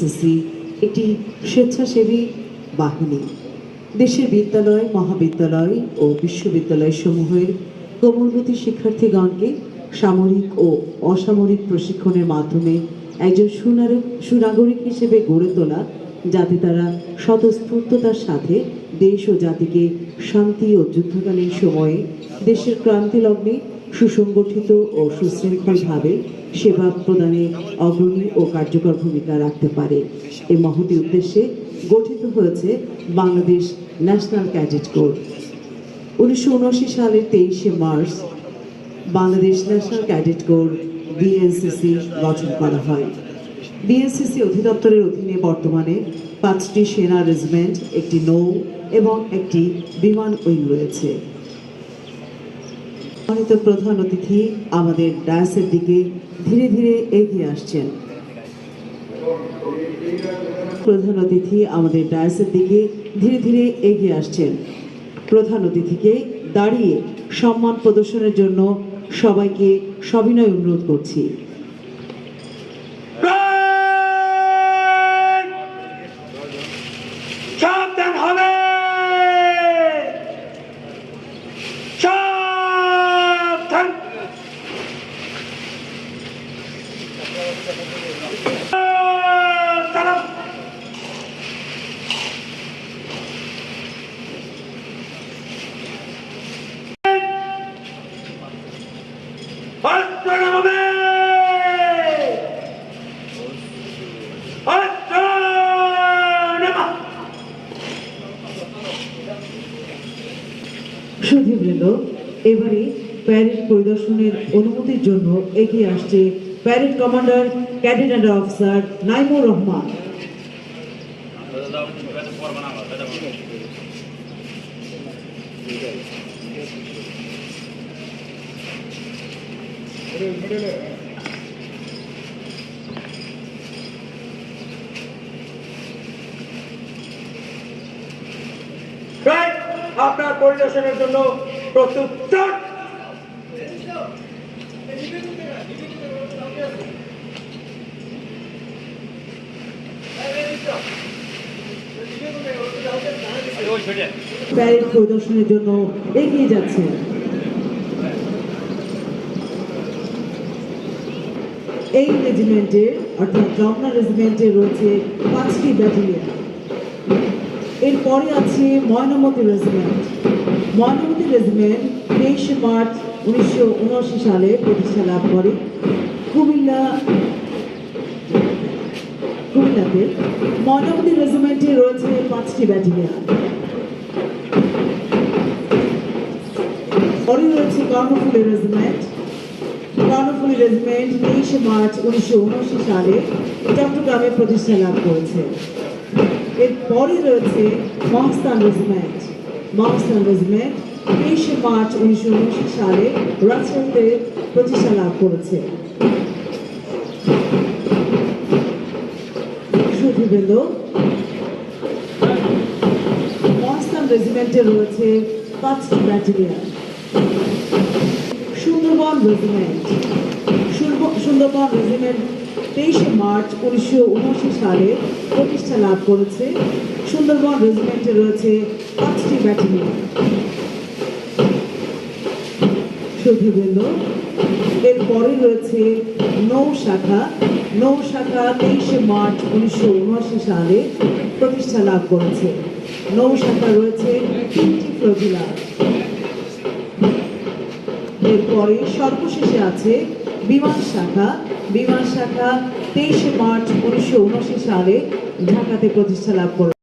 BNCC একটি স্বেচ্ছাসেবী বাহিনী। দেশের বিদ্যালয়, মহাবিদ্যালয় ও বিশ্ববিদ্যালয় সমূহের কোমলমতি শিক্ষার্থীগণকে সামরিক ও অসামরিক প্রশিক্ষণের মাধ্যমে একজন সুনাগরিক হিসেবে গড়ে তোলা, যাতে তারা স্বতঃস্ফূর্ততার সাথে দেশ ও জাতিকে শান্তি ও যুদ্ধকালীন সময়ে দেশের ক্রান্তিলগ্নে সুসংগঠিত ও সুশৃঙ্খলভাবে সেবা প্রদানে অগ্রণী ও কার্যকর ভূমিকা রাখতে পারে। এই মহতী উদ্দেশ্যে গঠিত হয়েছে বাংলাদেশ ন্যাশনাল ক্যাডেট কোর। 1979 সালের 23শে March Bangladesh national cadet corps BNCC গঠন করা হয়। বিএনসিসি অধিদপ্তরের অধীনে বর্তমানে 5টি সেনা রেজিমেন্ট, একটি নৌ এবং একটি বিমান উইং রয়েছে। সম্মানিত প্রধান অতিথি আমাদের ডায়াসের দিকে ধীরে ধীরে এগিয়ে আসছেন। প্রধান অতিথি আমাদের ডায়াসের দিকে ধীরে ধীরে এগিয়ে আসছেন। প্রধান অতিথিকে দাঁড়িয়ে সম্মান প্রদর্শনের জন্য সবাইকে সবিনয় অনুরোধ করছি। সুধীবৃন্দ, এবারে প্যারেড পরিদর্শনের অনুমতির জন্য এগিয়ে আসছে parade commander cadet and officer Naimur Rahman. আপনার পরিদর্শনের জন্য প্রস্তুত। প্যারেড পরিদর্শনের জন্য এগিয়ে যাচ্ছে। এই রেজিমেন্টের অর্থাৎ রমনা রেজিমেন্টে রয়েছে 5টি ব্যাটালিয়ন। এরপরে আছে ময়নামতি রেজিমেন্ট। ময়নামতি রেজিমেন্ট 23শে মার্চ 1979 সালে প্রতিষ্ঠা লাভ করে। কুমিল্লাতে ময়নামতি রেজিমেন্টে রয়েছে 5টি ব্যাটালিয়ন। পরে রয়েছে কর্ণফুলী রেজিমেন্ট। কর্ণফুলী রেজিমেন্ট 23শে মার্চ 1979 সালে চট্টগ্রামে প্রতিষ্ঠা লাভ করেছে। এরপরে রয়েছে মহাস্থান রেজিমেন্ট। মহাস্থান রেজিমেন্ট 23শে মার্চ 1979 সালে রাজশাহীতে প্রতিষ্ঠা লাভ করেছে। সুধীবৃন্দ, মহাস্থান রেজিমেন্টে রয়েছে 5টি battalion. Sundarban regiment. Sundarban regiment 23শে মার্চ 1979 সালে প্রতিষ্ঠা লাভ করেছে। সুন্দরবন রেজিমেন্টে রয়েছে 5টি ব্যাটালিয়ন। সুধীবৃন্দ, এরপরে রয়েছে নৌ শাখা। নৌ শাখা 23শে মার্চ 1979 সালে প্রতিষ্ঠা লাভ করেছে। নৌ শাখা রয়েছে 3টি ফ্লোটিলা। এরপরে সর্বশেষে আছে বিমান শাখা। বিমান শাখা 23শে মার্চ 1979 সালে ঢাকাতে প্রতিষ্ঠা লাভ করে।